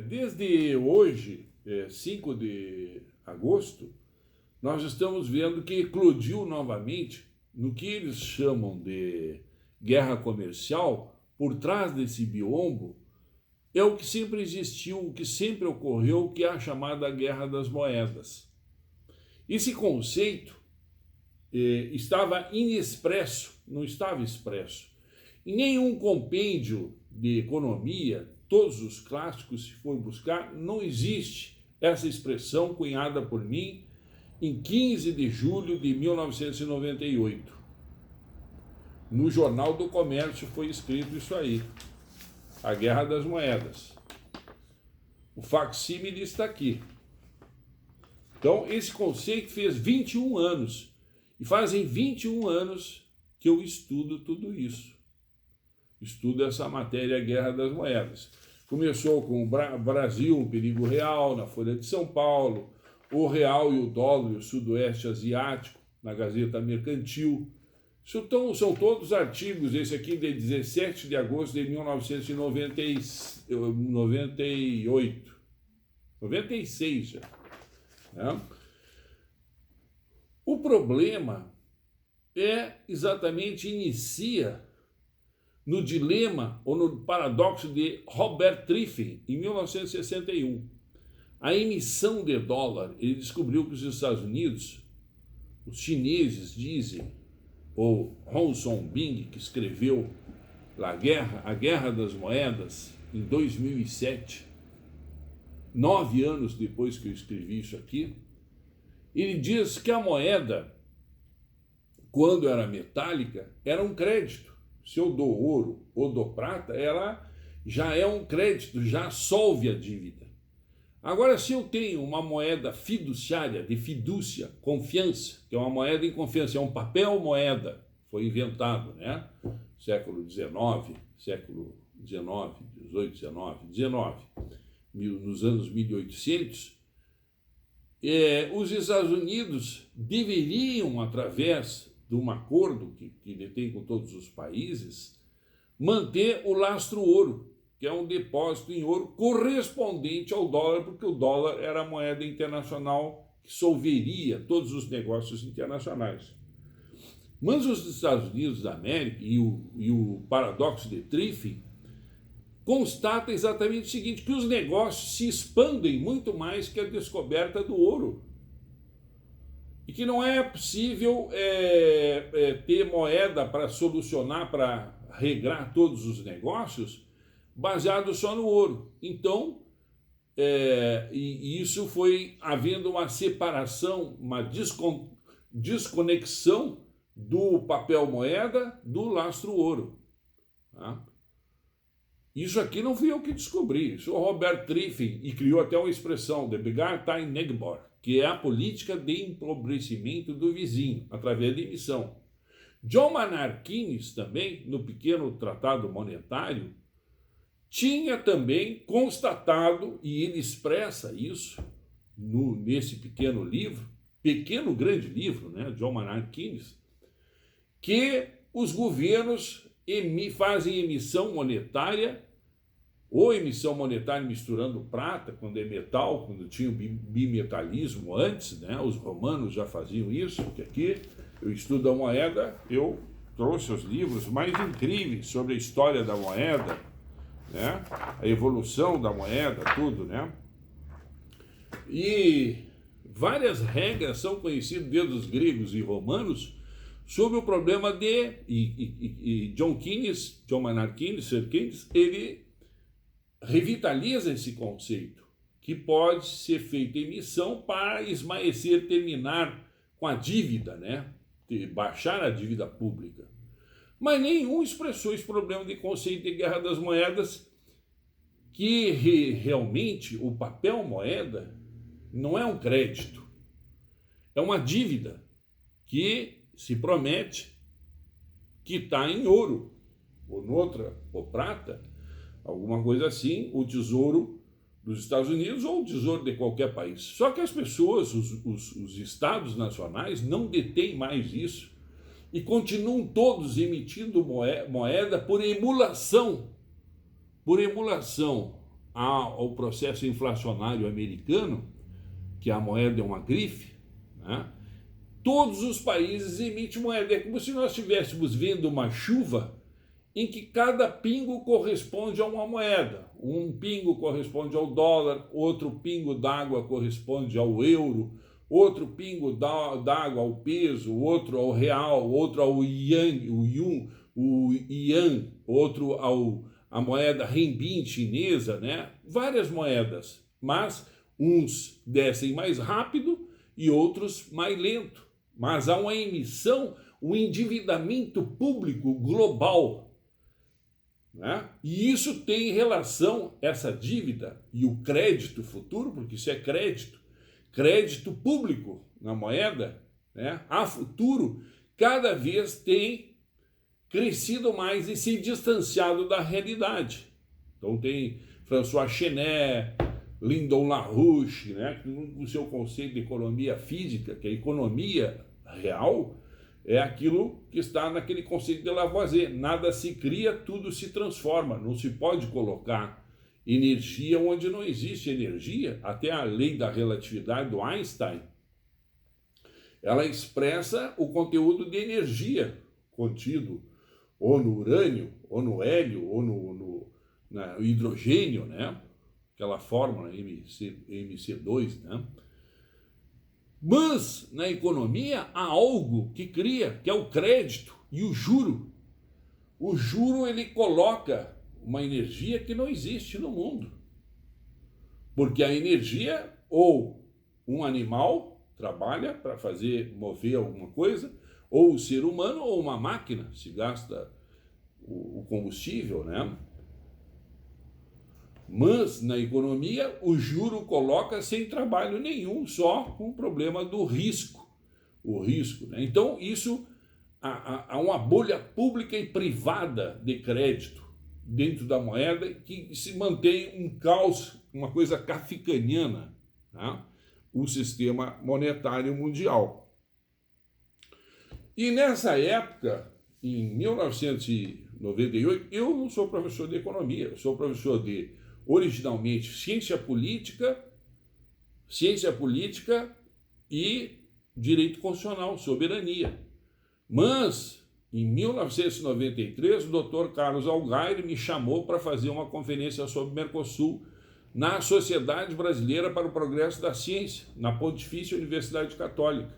Desde hoje, 5 de agosto, nós estamos vendo que eclodiu novamente no que eles chamam de guerra comercial. Por trás desse biombo é o que sempre existiu, o que sempre ocorreu, que é a chamada Guerra das Moedas. Esse conceito estava inexpresso, não estava expresso. Em nenhum compêndio de economia, todos os clássicos, se for buscar, não existe essa expressão cunhada por mim em 15 de julho de 1998. No Jornal do Comércio foi escrito isso aí, a Guerra das Moedas. O facsímile está aqui. Então, esse conceito fez 21 anos. E fazem 21 anos que eu estudo tudo isso. Estudo essa matéria, Guerra das Moedas. Começou com o Brasil, um perigo real, na Folha de São Paulo, o real e o dólar e o sudoeste asiático, na Gazeta Mercantil. São todos artigos, esse aqui de 17 de agosto de 1998. 96 já. Né? O problema inicia no dilema ou no paradoxo de Robert Triefin, em 1961. A emissão de dólar, ele descobriu que os Estados Unidos, os chineses dizem, ou Hong Song-bing, que escreveu a Guerra das Moedas, em 2007, 9 anos depois que eu escrevi isso aqui, ele diz que a moeda, quando era metálica, era um crédito. Se eu dou ouro ou dou prata, ela já é um crédito, já solve a dívida. Agora, se eu tenho uma moeda fiduciária, de fidúcia, confiança, que é uma moeda em confiança, é um papel moeda, foi inventado, né? Século XIX, século XIX, XVIII, XIX, nos anos 1800, os Estados Unidos deveriam, através de um acordo que detém com todos os países, manter o lastro ouro, que é um depósito em ouro correspondente ao dólar, porque o dólar era a moeda internacional que solveria todos os negócios internacionais. Mas os Estados Unidos da América e o paradoxo de Triefin constata exatamente o seguinte, que os negócios se expandem muito mais que a descoberta do ouro. E que não é possível ter moeda para solucionar, para regrar todos os negócios, baseado só no ouro. Então, isso foi havendo uma separação, uma desconexão do papel moeda do lastro ouro. Tá? Isso aqui não fui eu que descobri, isso é o Robert Triefin, e criou até uma expressão, the Begar-Time-Negbor, que é a política de empobrecimento do vizinho, através de emissão. John Maynard Keynes também, no pequeno tratado monetário, tinha também constatado, e ele expressa isso nesse pequeno livro, pequeno grande livro, né, John Maynard Keynes, que os governos fazem emissão monetária, ou emissão monetária misturando prata, quando é metal, quando tinha o bimetalismo antes, né? Os romanos já faziam isso, que aqui eu estudo a moeda, eu trouxe os livros mais incríveis sobre a história da moeda, né? A evolução da moeda, tudo, né? E várias regras são conhecidas desde os gregos e romanos sobre o problema John Maynard Keynes, Sir Keynes, ele revitaliza esse conceito, que pode ser feita emissão para esmaecer, terminar com a dívida, né? Baixar a dívida pública. Mas nenhum expressou esse problema de conceito de Guerra das Moedas, que realmente o papel moeda não é um crédito, é uma dívida que se promete quitar em ouro, ou noutra, ou prata, alguma coisa assim, o tesouro dos Estados Unidos ou o tesouro de qualquer país. Só que as pessoas, os estados nacionais, não detêm mais isso e continuam todos emitindo moeda por emulação. Por emulação. ao processo inflacionário americano, que a moeda é uma grife, né? Todos os países emitem moeda. É como se nós estivéssemos vendo uma chuva em que cada pingo corresponde a uma moeda. Um pingo corresponde ao dólar, outro pingo d'água corresponde ao euro, outro pingo d'água ao peso, outro ao real, outro ao yuan, outro à moeda renminbi chinesa, né? Várias moedas, mas uns descem mais rápido e outros mais lento. Mas há uma emissão, um endividamento público global, né? E isso tem relação, essa dívida e o crédito futuro, porque isso é crédito público na moeda, né? A futuro, cada vez tem crescido mais e se distanciado da realidade. Então tem François Chenet, Lyndon LaRouche, né? Com o seu conceito de economia física, que a economia real é aquilo que está naquele conceito de Lavoisier. Nada se cria, tudo se transforma. Não se pode colocar energia onde não existe energia. Até a lei da relatividade do Einstein, ela expressa o conteúdo de energia contido ou no urânio, ou no hélio, ou no hidrogênio, né? Aquela fórmula MC2, né? Mas na economia há algo que cria, que é o crédito e o juro. O juro, ele coloca uma energia que não existe no mundo. Porque a energia, ou um animal trabalha para mover alguma coisa, ou o ser humano, ou uma máquina, se gasta o combustível, né? Mas na economia o juro coloca sem trabalho nenhum, só com o problema do risco. O risco, né? Então isso há uma bolha pública e privada de crédito dentro da moeda que se mantém um caos, uma coisa kafkaniana, tá? O sistema monetário mundial. E nessa época, em 1998, eu não sou professor de economia, eu sou professor de, originalmente, ciência política e direito constitucional, soberania. Mas, em 1993, o Dr. Carlos Algaire me chamou para fazer uma conferência sobre Mercosul na Sociedade Brasileira para o Progresso da Ciência, na Pontifícia Universidade Católica.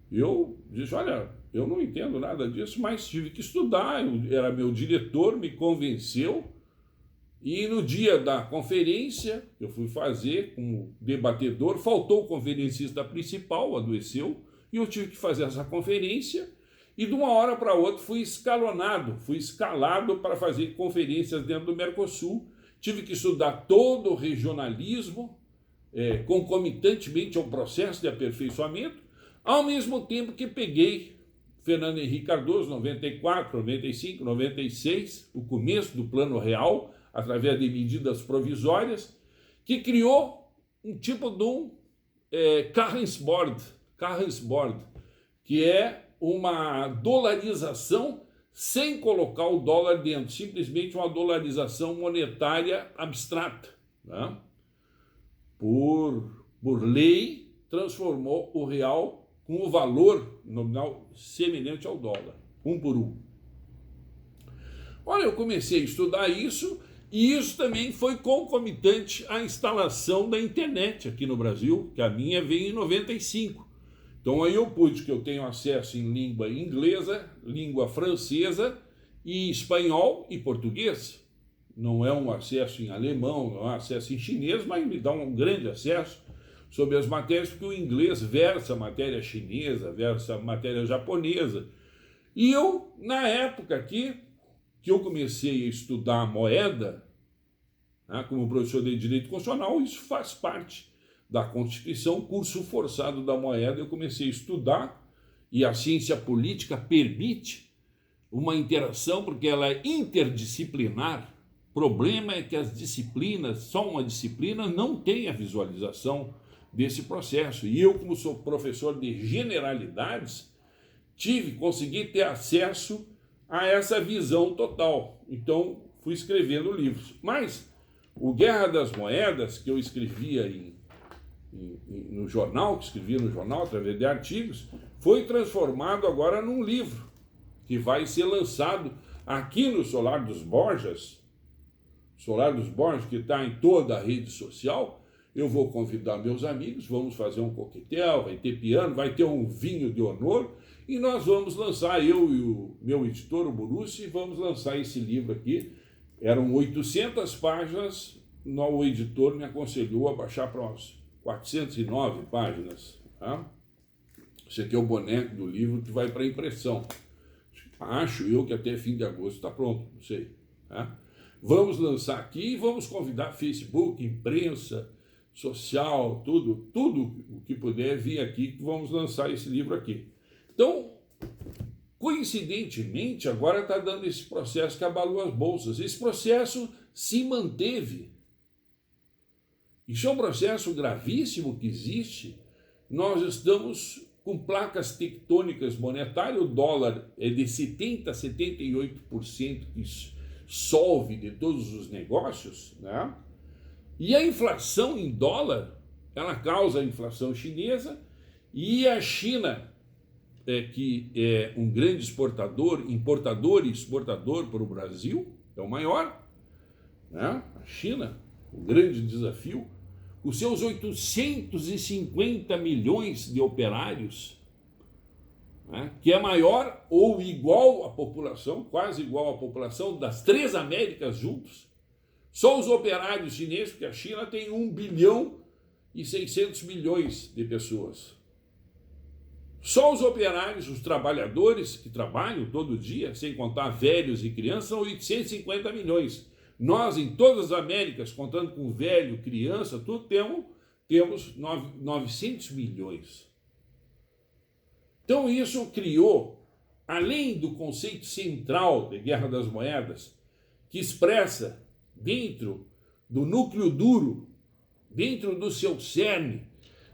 Eu disse, olha, eu não entendo nada disso, mas tive que estudar, era meu diretor, me convenceu, e no dia da conferência, eu fui fazer como debatedor, faltou o conferencista principal, adoeceu, e eu tive que fazer essa conferência, e de uma hora para outra fui escalado para fazer conferências dentro do Mercosul, tive que estudar todo o regionalismo, concomitantemente ao processo de aperfeiçoamento, ao mesmo tempo que peguei Fernando Henrique Cardoso, 94, 95, 96, o começo do Plano Real, através de medidas provisórias, que criou um tipo de Carrensboard, que é uma dolarização sem colocar o dólar dentro, simplesmente uma dolarização monetária abstrata, né? Por lei, transformou o real com o valor nominal semelhante ao dólar, 1 por 1. Olha, eu comecei a estudar isso, e isso também foi concomitante à instalação da internet aqui no Brasil, que a minha veio em 95. Então aí eu pude, que eu tenho acesso em língua inglesa, língua francesa, e espanhol e português. Não é um acesso em alemão, não é um acesso em chinês, mas me dá um grande acesso sobre as matérias, porque o inglês versa matéria chinesa, versa matéria japonesa. E eu, na época aqui, que eu comecei a estudar a moeda, né, como professor de Direito Constitucional, isso faz parte da Constituição, curso forçado da moeda, eu comecei a estudar, e a ciência política permite uma interação, porque ela é interdisciplinar. O problema é que as disciplinas, só uma disciplina, não tem a visualização desse processo. E eu, como sou professor de generalidades, consegui ter acesso a essa visão total. Então, fui escrevendo livros. Mas O Guerra das Moedas, que eu escrevia no jornal, através de artigos, foi transformado agora num livro, que vai ser lançado aqui no Solar dos Borjas, que está em toda a rede social. Eu vou convidar meus amigos, vamos fazer um coquetel, vai ter piano, vai ter um vinho de honor, e nós vamos lançar, eu e o meu editor, o Borussi, vamos lançar esse livro aqui. Eram 800 páginas, o editor me aconselhou a baixar para umas 409 páginas. Tá? Esse aqui é o boneco do livro que vai para impressão. Acho eu que até fim de agosto está pronto, não sei. Tá? Vamos lançar aqui e vamos convidar Facebook, imprensa, social, tudo o que puder vir aqui, que vamos lançar esse livro aqui. Então, coincidentemente, agora está dando esse processo que abalou as bolsas. Esse processo se manteve. Isso é um processo gravíssimo que existe. Nós estamos com placas tectônicas monetárias, o dólar é de 70% a 78% que solve de todos os negócios, né? E a inflação em dólar, ela causa a inflação chinesa, e a China, que é um grande importador e exportador para o Brasil, é o maior, né? A China, o grande desafio, os seus 850 milhões de operários, né, que é maior ou igual à população, quase igual à população das 3 Américas juntos. Só os operários chineses, porque a China tem 1 bilhão e 600 milhões de pessoas. Só os operários, os trabalhadores que trabalham todo dia, sem contar velhos e crianças, são 850 milhões. Nós, em todas as Américas, contando com velho, criança, tudo, temos 900 milhões. Então isso criou, além do conceito central de Guerra das Moedas, que expressa dentro do núcleo duro, dentro do seu cerne,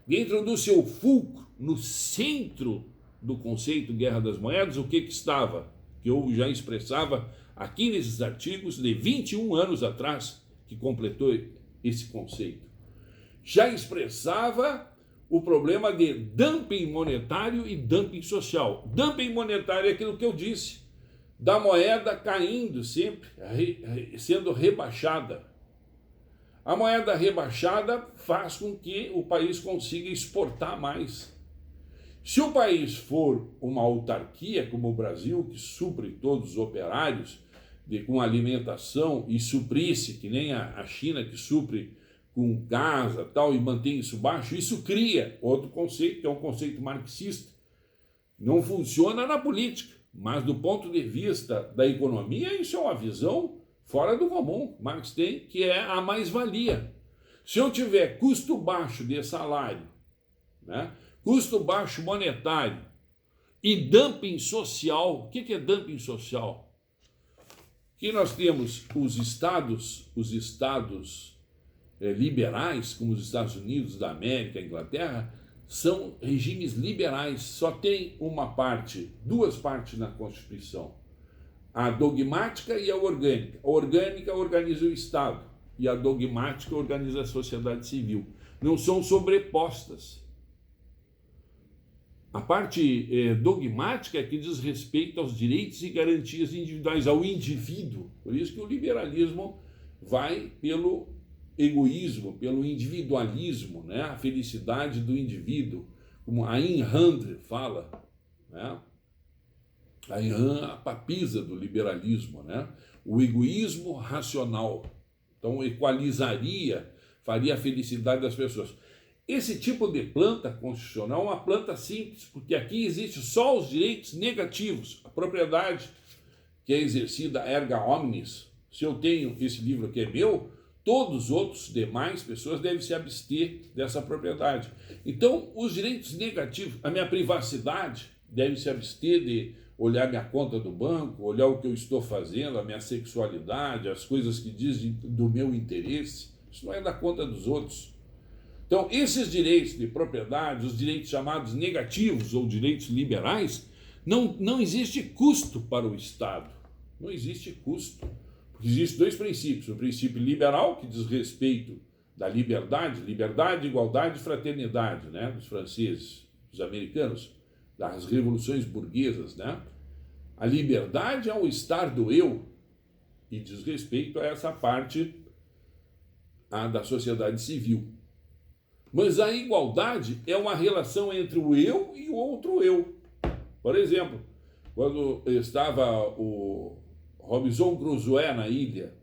dentro do seu fulcro, no centro do conceito Guerra das Moedas, o que estava? Que eu já expressava aqui nesses artigos de 21 anos atrás, que completou esse conceito. Já expressava o problema de dumping monetário e dumping social. Dumping monetário é aquilo que eu disse, da moeda caindo sempre, sendo rebaixada. A moeda rebaixada faz com que o país consiga exportar mais. Se o país for uma autarquia, como o Brasil, que supre todos os operários com alimentação e suprisse, que nem a China, que supre com casa tal, e mantém isso baixo, isso cria outro conceito, que é um conceito marxista. Não funciona na política, mas do ponto de vista da economia, isso é uma visão fora do comum. Marx tem, que é a mais-valia. Se eu tiver custo baixo de salário, né, custo baixo monetário e dumping social, o que é dumping social? Que nós temos os estados liberais, como os Estados Unidos da América, a Inglaterra, são regimes liberais, só tem duas partes na Constituição, a dogmática e a orgânica. A orgânica organiza o Estado e a dogmática organiza a sociedade civil. Não são sobrepostas. A parte dogmática é que diz respeito aos direitos e garantias individuais, ao indivíduo. Por isso que o liberalismo vai pelo egoísmo, pelo individualismo, né? A felicidade do indivíduo, como a Ayn Rand fala, né? A Ayn Rand, a papisa do liberalismo, né? O egoísmo racional. Então equalizaria, faria a felicidade das pessoas. Esse tipo de planta constitucional é uma planta simples, porque aqui existe só os direitos negativos, a propriedade que é exercida erga omnes. Se eu tenho esse livro que é meu, todos os outros demais pessoas devem se abster dessa propriedade. Então, os direitos negativos, a minha privacidade deve se abster de olhar minha conta do banco, olhar o que eu estou fazendo, a minha sexualidade, as coisas que dizem do meu interesse. Isso não é da conta dos outros. Então, esses direitos de propriedade, os direitos chamados negativos ou direitos liberais, não existe custo para o Estado. Não existe custo. Porque existem dois princípios. O princípio liberal, que diz respeito da liberdade, igualdade e fraternidade, né? Dos franceses, dos americanos, das revoluções burguesas, né? A liberdade é o estar do eu, e diz respeito a essa parte da sociedade civil. Mas a igualdade é uma relação entre o eu e o outro eu. Por exemplo, quando estava o Robinson Crusoe na ilha,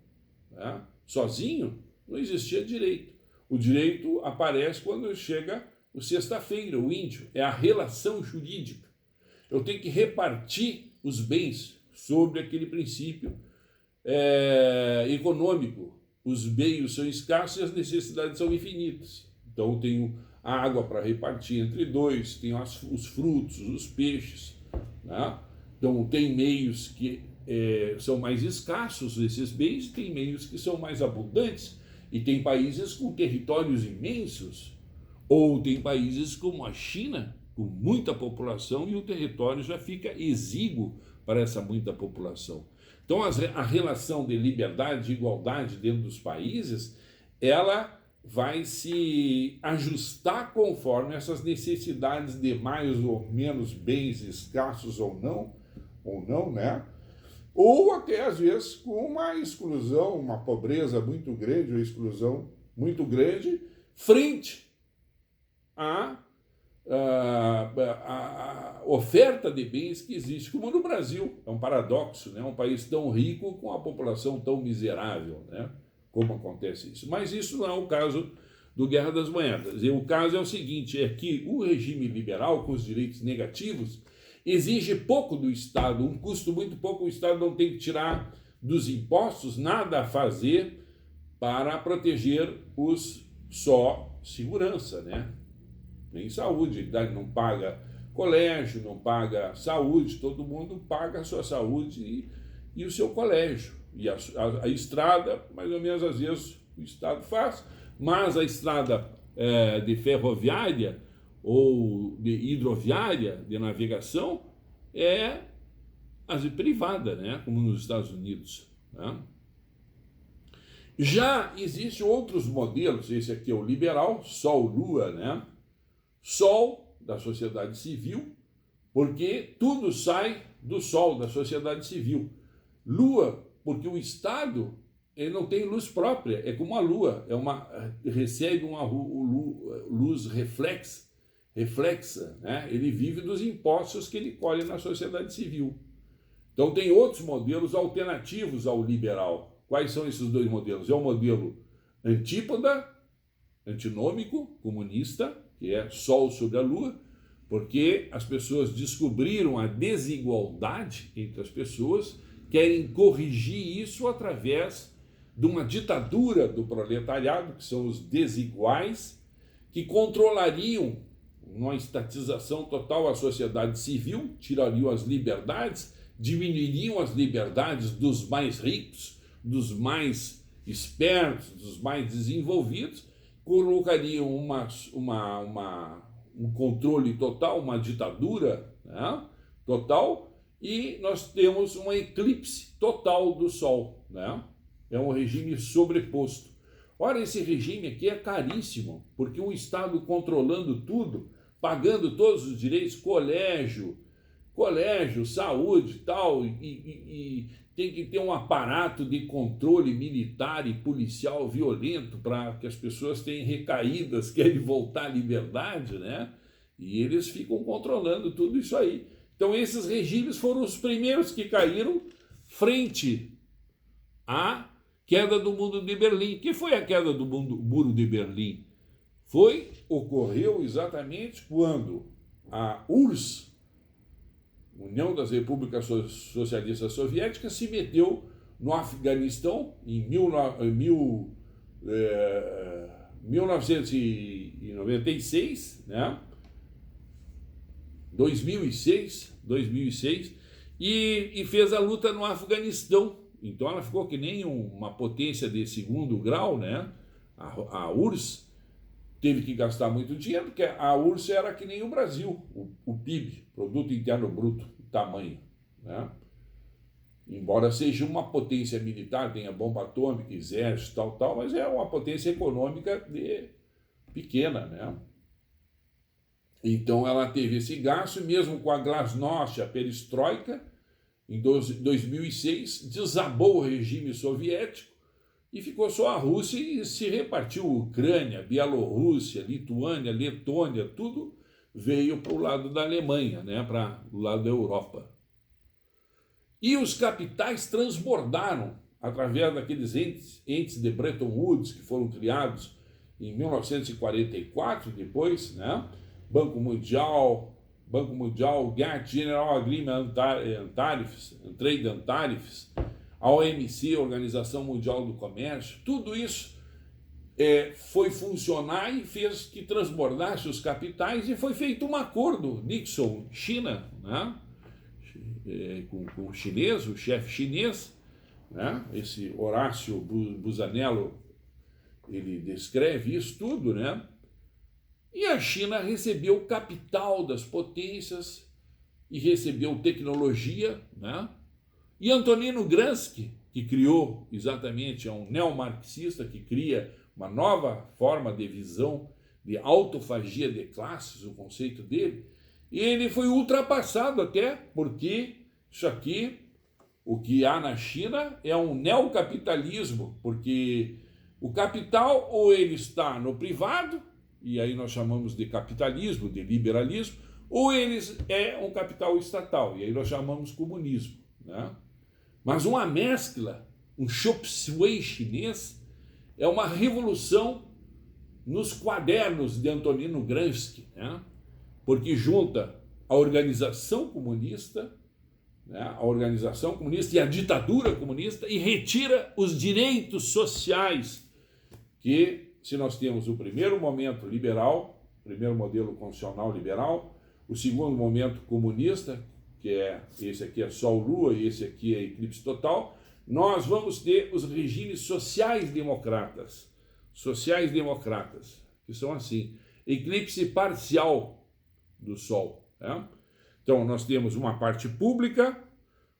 né, sozinho, não existia direito. O direito aparece quando chega o sexta-feira, o índio. É a relação jurídica. Eu tenho que repartir os bens sobre aquele princípio econômico. Os meios são escassos e as necessidades são infinitas. Então, eu tenho a água para repartir entre dois, tenho os frutos, os peixes. Né? Então, tem meios que são mais escassos, esses bens, e tem meios que são mais abundantes. E tem países com territórios imensos, ou tem países como a China, com muita população, e o território já fica exíguo para essa muita população. Então, a relação de liberdade e igualdade dentro dos países, ela vai se ajustar conforme essas necessidades de mais ou menos bens escassos ou não, né? Ou até, às vezes, com uma exclusão, uma pobreza muito grande, uma exclusão muito grande, frente à oferta de bens que existe, como no Brasil. É um paradoxo, né? Um país tão rico com a população tão miserável, né? Como acontece isso. Mas isso não é o caso do Guerra das Moedas. E o caso é o seguinte, é que o regime liberal, com os direitos negativos, exige pouco do Estado, um custo muito pouco, o Estado não tem que tirar dos impostos nada a fazer para proteger os só segurança, né? Nem saúde, não paga colégio, não paga saúde, todo mundo paga a sua saúde e o seu colégio. E a estrada, mais ou menos, às vezes o Estado faz, mas a estrada de ferroviária ou de hidroviária, de navegação, é privada, né? Como nos Estados Unidos. Né? Já existem outros modelos, esse aqui é o liberal, Sol-Lua, né? Sol da sociedade civil, porque tudo sai do Sol, da sociedade civil. Lua, porque o Estado ele não tem luz própria, é como a Lua, recebe uma luz reflexa, né? Ele vive dos impostos que ele colhe na sociedade civil. Então tem outros modelos alternativos ao liberal. Quais são esses dois modelos? É o modelo antípoda, antinômico, comunista, que é Sol sobre a Lua, porque as pessoas descobriram a desigualdade entre as pessoas, querem corrigir isso através de uma ditadura do proletariado, que são os desiguais, que controlariam uma estatização total a sociedade civil, tirariam as liberdades, diminuiriam as liberdades dos mais ricos, dos mais espertos, dos mais desenvolvidos, colocariam um controle total, uma ditadura, né, total, e nós temos um eclipse total do Sol, né? É um regime sobreposto. Ora, esse regime aqui é caríssimo, porque o Estado controlando tudo, pagando todos os direitos, colégio, saúde tal, e tem que ter um aparato de controle militar e policial violento para que as pessoas tenham recaídas, querem voltar à liberdade, né? E eles ficam controlando tudo isso aí. Então esses regimes foram os primeiros que caíram frente à queda do Muro de Berlim. O que foi a queda do Muro de Berlim? Ocorreu exatamente quando a URSS, União das Repúblicas Socialistas Soviéticas, se meteu no Afeganistão em 1996, né? 2006, e fez a luta no Afeganistão. Então ela ficou que nem uma potência de segundo grau, né? A URSS teve que gastar muito dinheiro, porque a URSS era que nem o Brasil, o PIB, Produto Interno Bruto, o tamanho, né? embora seja uma potência militar, tenha bomba atômica, exército, tal, mas é uma potência econômica pequena, né? Então ela teve esse gasto, mesmo com a glasnost, a perestroika, em 2006, desabou o regime soviético e ficou só a Rússia e se repartiu Ucrânia, Bielorrússia, Lituânia, Letônia, tudo veio para o lado da Alemanha, né? Para o lado da Europa. E os capitais transbordaram através daqueles entes de Bretton Woods que foram criados em 1944, depois, né? Banco Mundial, GATT, General Agreement Trade and Tariffs, a OMC, Organização Mundial do Comércio, tudo isso foi funcionar e fez que transbordasse os capitais e foi feito um acordo, Nixon, China, né? Com o chinês, o chefe chinês, né? Esse Horácio Busanello, ele descreve isso tudo, né? E a China recebeu o capital das potências e recebeu tecnologia, né? E Antonino Gramsci, que criou exatamente, é um neomarxista que cria uma nova forma de visão de autofagia de classes, o conceito dele, e ele foi ultrapassado até, porque isso aqui, o que há na China é um neocapitalismo, porque o capital ou ele está no privado, e aí nós chamamos de capitalismo, de liberalismo, ou eles é um capital estatal, e aí nós chamamos comunismo, né? Mas uma mescla, um chop suey chinês, é uma revolução nos quadernos de Antonino Gramsci, né? Porque junta a organização comunista, né? A organização comunista e a ditadura comunista e retira os direitos sociais que, se nós temos o primeiro momento liberal, primeiro modelo constitucional liberal, o segundo momento comunista, que é esse aqui é Sol-Lua e esse aqui é eclipse total, nós vamos ter os regimes sociais-democratas, que são assim, eclipse parcial do Sol, né? Então nós temos uma parte pública,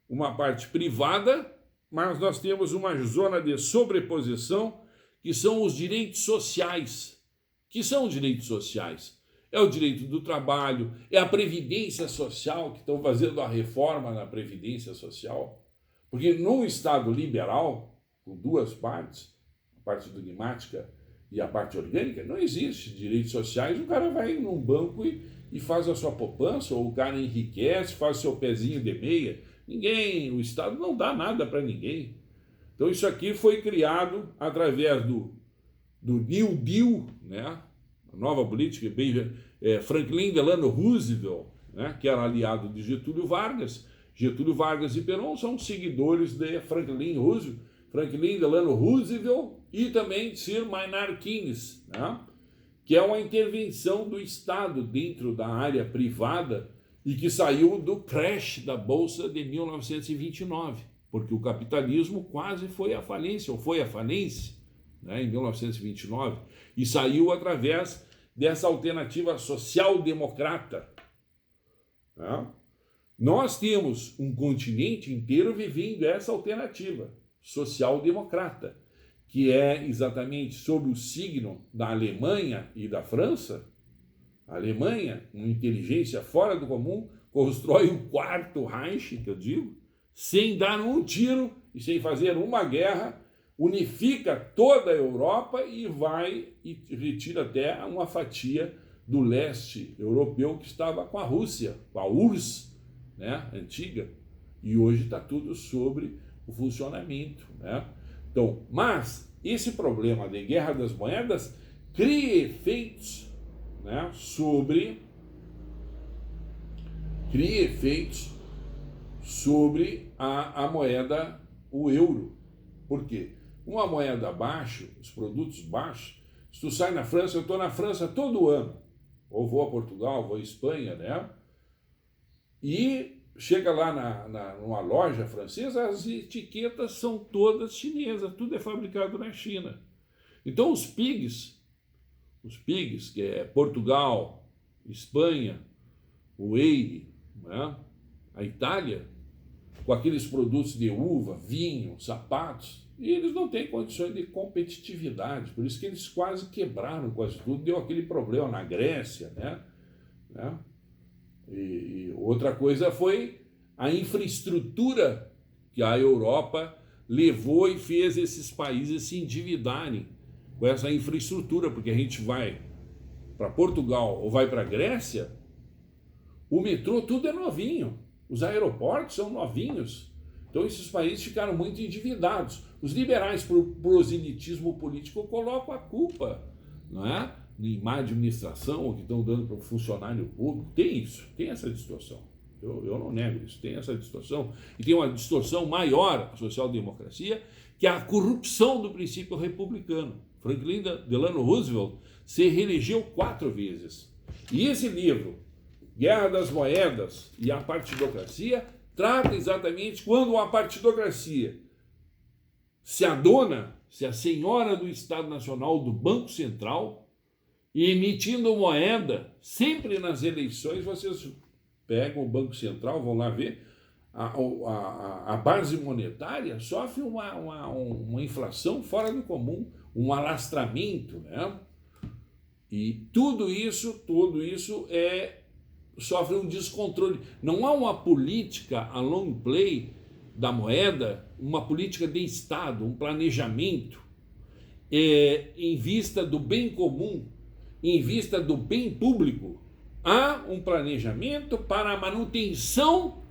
uma parte privada, mas nós temos uma zona de sobreposição que são os direitos sociais. Que são os direitos sociais? É o direito do trabalho, é a previdência social, que estão fazendo a reforma na previdência social. Porque num Estado liberal, com duas partes, a parte dogmática e a parte orgânica, não existe direitos sociais. O cara vai num banco e faz a sua poupança, ou o cara enriquece, faz seu pezinho de meia. O Estado não dá nada para ninguém. Então isso aqui foi criado através do New Deal, né? A nova política, Franklin Delano Roosevelt, né? Que era aliado de Getúlio Vargas. Getúlio Vargas e Perón são seguidores de Franklin Delano Roosevelt e também Sir Maynard Keynes, né? Que é uma intervenção do Estado dentro da área privada e que saiu do crash da Bolsa de 1929, porque o capitalismo quase foi à falência, ou foi à falência, né, em 1929, e saiu através dessa alternativa social-democrata. Né? Nós temos um continente inteiro vivendo essa alternativa social-democrata, que é exatamente sob o signo da Alemanha e da França. A Alemanha, uma inteligência fora do comum, constrói o quarto Reich, que eu digo, sem dar um tiro e sem fazer uma guerra, unifica toda a Europa e vai e retira até uma fatia do leste europeu que estava com a Rússia, com a URSS, né, antiga, e hoje está tudo sobre o funcionamento, né? Então, mas esse problema de guerra das moedas cria efeitos, né, sobre a moeda, o euro. Por quê? Uma moeda baixa, os produtos baixos, se tu sai na França, eu estou na França todo ano, ou vou a Portugal, vou a Espanha, né? E chega lá numa loja francesa, as etiquetas são todas chinesas, tudo é fabricado na China. Então os PIGs, que é Portugal, Espanha, o EIRE, né? A Itália, com aqueles produtos de uva, vinho, sapatos, e eles não têm condições de competitividade, por isso que eles quase quebraram quase tudo, deu aquele problema na Grécia, né? E outra coisa foi a infraestrutura que a Europa levou e fez esses países se endividarem com essa infraestrutura, porque a gente vai para Portugal ou vai para a Grécia, o metrô tudo é novinho, os aeroportos são novinhos, então esses países ficaram muito endividados. Os liberais, por proselitismo político, colocam a culpa, não é? Em má administração, ou que estão dando para o funcionário público. Tem isso, tem essa distorção. Eu não nego isso, tem essa distorção. E tem uma distorção maior, a social-democracia, que é a corrupção do princípio republicano. Franklin Delano Roosevelt se reelegeu 4 vezes. E esse livro, Guerra das Moedas e a Partidocracia, trata exatamente quando a partidocracia se adona, se a senhora do Estado Nacional, do Banco Central, e emitindo moeda, sempre nas eleições, vocês pegam o Banco Central, vão lá ver, a base monetária sofre uma inflação fora do comum, um alastramento, né? E tudo isso sofre um descontrole. Não há uma política a long play da moeda, uma política de Estado, um planejamento em vista do bem comum, em vista do bem público. Há um planejamento para a manutenção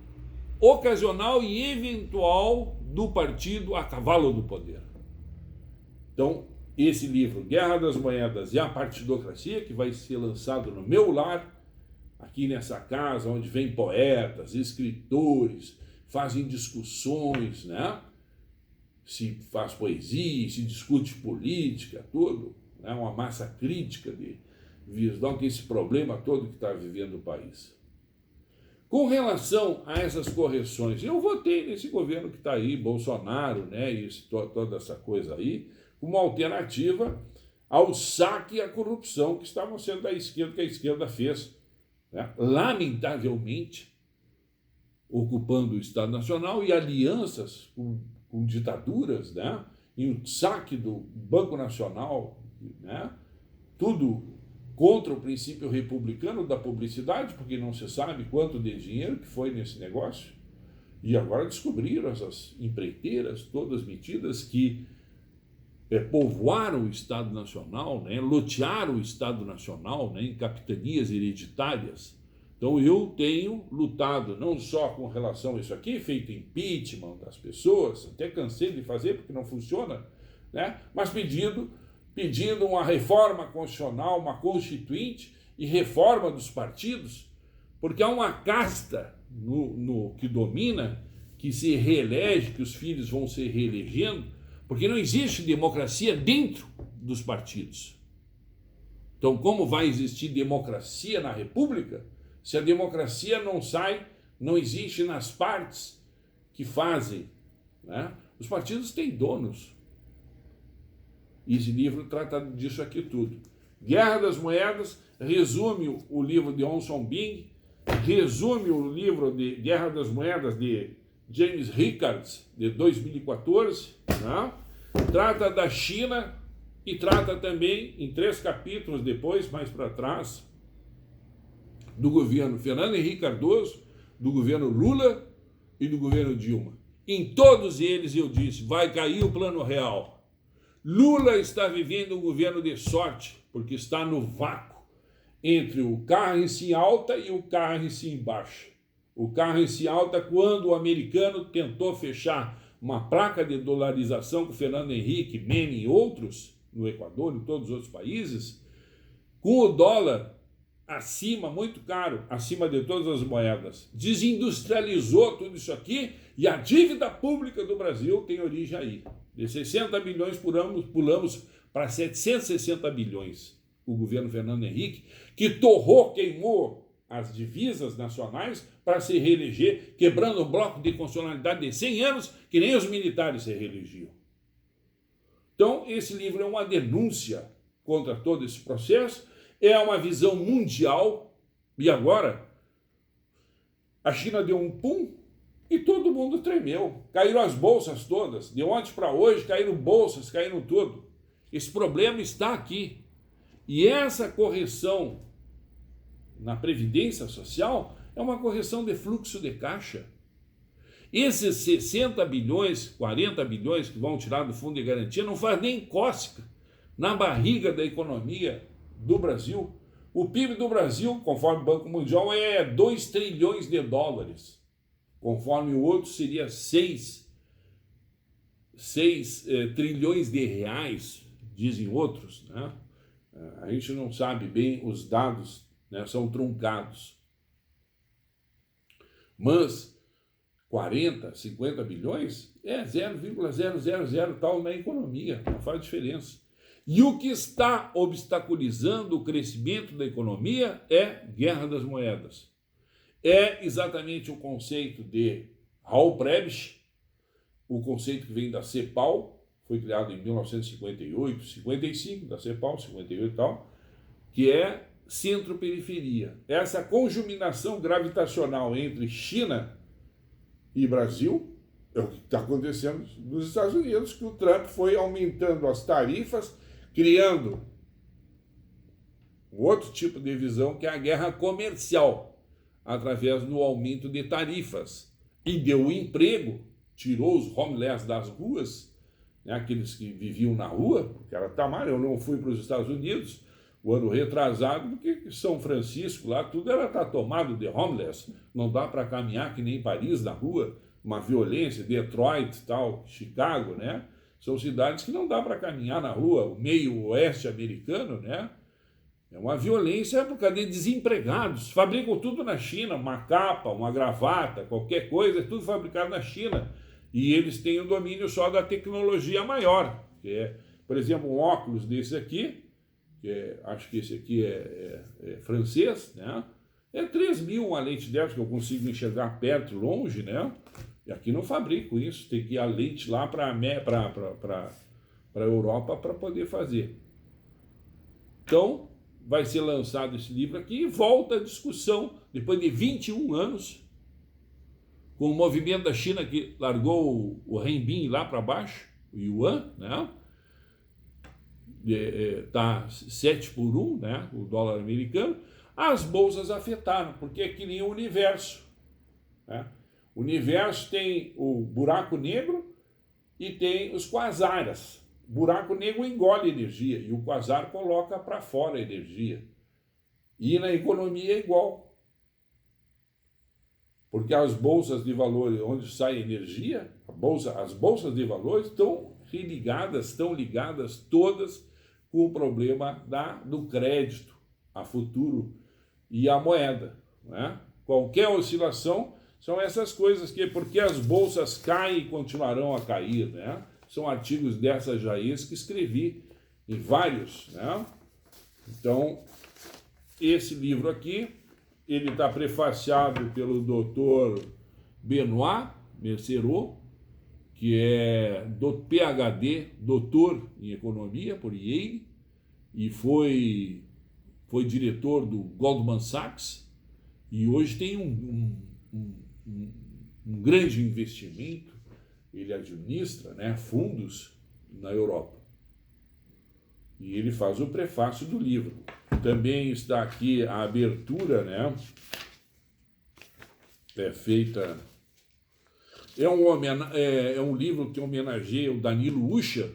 ocasional e eventual do partido a cavalo do poder. Então, esse livro, Guerra das Moedas e a Partidocracia, que vai ser lançado no meu lar, aqui nessa casa, onde vem poetas, escritores, fazem discussões, né? Se faz poesia, se discute política, tudo, né? Uma massa crítica de visão que esse problema todo que está vivendo o país. Com relação a essas correções, eu votei nesse governo que está aí, Bolsonaro, né? E toda essa coisa aí, uma alternativa ao saque e à corrupção que estavam sendo da esquerda, que a esquerda fez, né? Lamentavelmente, ocupando o Estado Nacional e alianças com ditaduras, né? E o saque do Banco Nacional, né? Tudo contra o princípio republicano da publicidade, porque não se sabe quanto de dinheiro que foi nesse negócio. E agora descobriram essas empreiteiras todas metidas que povoaram o Estado Nacional, né? Lotearam o Estado Nacional, né? Em capitanias hereditárias. Então eu tenho lutado não só com relação a isso aqui, feito impeachment das pessoas, até cansei de fazer porque não funciona, né? Mas pedindo uma reforma constitucional, uma constituinte e reforma dos partidos, porque há uma casta que domina, que se reelege, que os filhos vão se reelegendo, porque não existe democracia dentro dos partidos. Então, como vai existir democracia na República se a democracia não existe nas partes que fazem, né? Os partidos têm donos. E esse livro trata disso aqui tudo. Guerra das Moedas resume o livro de Onson Bing, resume o livro de Guerra das Moedas de James Rickards, de 2014, né? Trata da China e trata também, em 3 capítulos depois, mais para trás, do governo Fernando Henrique Cardoso, do governo Lula e do governo Dilma. Em todos eles eu disse, vai cair o Plano Real. Lula está vivendo um governo de sorte, porque está no vácuo entre o currency em alta e o currency em baixa. O currency em alta quando o americano tentou fechar uma placa de dolarização com Fernando Henrique, Menem e outros, no Equador e em todos os outros países, com o dólar acima, muito caro, acima de todas as moedas. Desindustrializou tudo isso aqui e a dívida pública do Brasil tem origem aí. De 60 bilhões pulamos para 760 bilhões. O governo Fernando Henrique, que torrou, queimou as divisas nacionais para se reeleger, quebrando o bloco de constitucionalidade de 100 anos, que nem os militares se reelegiam. Então, esse livro é uma denúncia contra todo esse processo, é uma visão mundial, e agora a China deu um pum E todo mundo tremeu. Caíram as bolsas todas. De ontem para hoje caíram bolsas, caíram tudo. Esse problema está aqui. E essa correção na Previdência Social é uma correção de fluxo de caixa. Esses 60 bilhões, 40 bilhões que vão tirar do Fundo de Garantia não faz nem cócega na barriga da economia do Brasil. O PIB do Brasil, conforme o Banco Mundial, é 2 trilhões de dólares. Conforme o outro seria 6 trilhões de reais, dizem outros, né? A gente não sabe bem os dados, né? São truncados. Mas 40, 50 bilhões é 0,000 tal na economia, não faz diferença. E o que está obstaculizando o crescimento da economia é guerra das moedas. É exatamente o conceito de Raul Prebisch, o conceito que vem da CEPAL, foi criado em 1958, 55, da CEPAL, 58 e tal, que é centro-periferia. Essa conjuminação gravitacional entre China e Brasil é o que está acontecendo nos Estados Unidos, que o Trump foi aumentando as tarifas, criando um outro tipo de visão, que é a guerra comercial, através do aumento de tarifas. E deu emprego, tirou os homeless das ruas, né, aqueles que viviam na rua, porque era tamanho. Eu não fui para os Estados Unidos o ano retrasado, porque São Francisco, lá tudo tá tomado de homeless, não dá para caminhar que nem Paris na rua, uma violência, Detroit, tal, Chicago, né? São cidades que não dá para caminhar na rua, o meio oeste americano, né? É uma violência por causa de desempregados. Fabricam tudo na China, uma capa, uma gravata, qualquer coisa, é tudo fabricado na China. E eles têm o domínio só da tecnologia maior, que é, por exemplo, um óculos desse aqui, acho que esse aqui é francês, né? É 3 mil uma lente dessa, que eu consigo enxergar perto, longe, né? E aqui não fabrico isso, tem que ir a lente lá para a Europa para poder fazer. Então, vai ser lançado esse livro aqui e volta a discussão, depois de 21 anos, com o movimento da China que largou o renminbi lá para baixo, o yuan, né? Tá 7 por 1, né? O dólar americano. As bolsas afetaram, porque é que nem o universo, né? O universo tem o buraco negro e tem os quasaras. O buraco negro engole energia e o quasar coloca para fora a energia. E na economia é igual. Porque as bolsas de valores, onde sai energia, as bolsas de valores estão ligadas todas com o problema do crédito a futuro e a moeda, né? Qualquer oscilação são essas coisas, porque as bolsas caem e continuarão a cair, né? São artigos dessa Jaez que escrevi em vários, né? Então, esse livro aqui, ele está prefaciado pelo Dr. Benoit Mercerot, que é do PhD, doutor em economia por Yale, e foi diretor do Goldman Sachs, e hoje tem um grande investimento. Ele administra, né, fundos na Europa. E ele faz o prefácio do livro. Também está aqui a abertura, né? É feita... É um livro que homenageia o Danilo Ucha,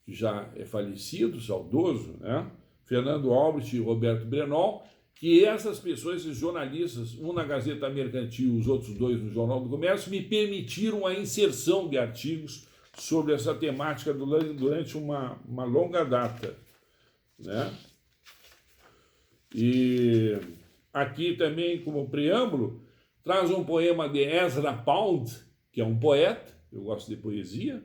que já é falecido, saudoso, né? Fernando Albrecht e Roberto Brenol, que essas pessoas, esses jornalistas, um na Gazeta Mercantil, os outros dois no Jornal do Comércio, me permitiram a inserção de artigos sobre essa temática durante uma longa data, né? E aqui também, como preâmbulo, traz um poema de Ezra Pound, que é um poeta, eu gosto de poesia,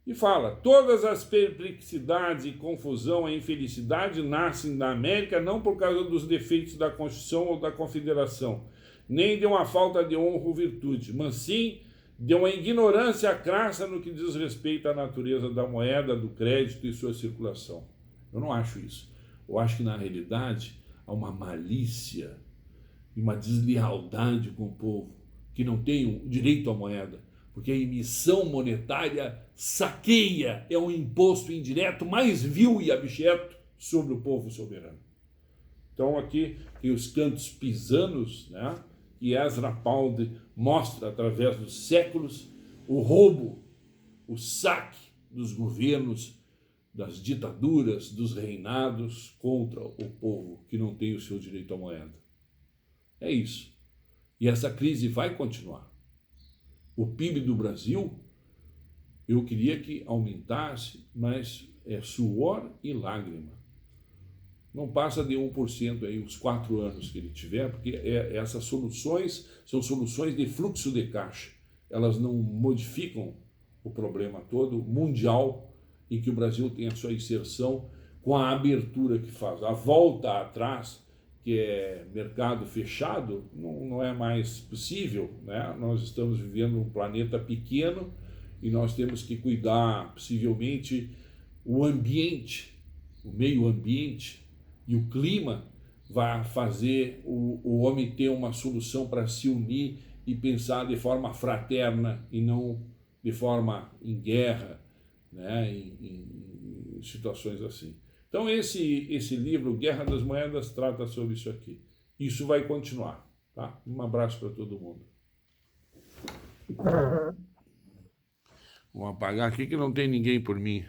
e fala: todas as perplexidades e confusão e infelicidade nascem da América não por causa dos defeitos da Constituição ou da Confederação, nem de uma falta de honra ou virtude, mas sim de uma ignorância crassa no que diz respeito à natureza da moeda, do crédito e sua circulação. Eu não acho isso. Eu acho que, na realidade, há uma malícia e uma deslealdade com o povo, que não têm o direito à moeda, porque a emissão monetária saqueia, é um imposto indireto mais vil e abjeto sobre o povo soberano. Então aqui tem os cantos pisanos, né? E Ezra Pound mostra através dos séculos o roubo, o saque dos governos, das ditaduras, dos reinados contra o povo que não tem o seu direito à moeda. É isso. E essa crise vai continuar. O PIB do Brasil, eu queria que aumentasse, mas é suor e lágrima. Não passa de 1% aí, os 4 anos que ele tiver, porque essas soluções são soluções de fluxo de caixa. Elas não modificam o problema todo mundial em que o Brasil tem a sua inserção com a abertura que faz. A volta atrás, que é mercado fechado, não é mais possível, né? Nós estamos vivendo um planeta pequeno e nós temos que cuidar, possivelmente, o ambiente, o meio ambiente e o clima vai fazer o homem ter uma solução para se unir e pensar de forma fraterna e não de forma em guerra, né? em situações assim. Então esse livro, Guerra das Moedas, trata sobre isso aqui. Isso vai continuar. Tá? Um abraço para todo mundo. Vou apagar aqui que não tem ninguém por mim.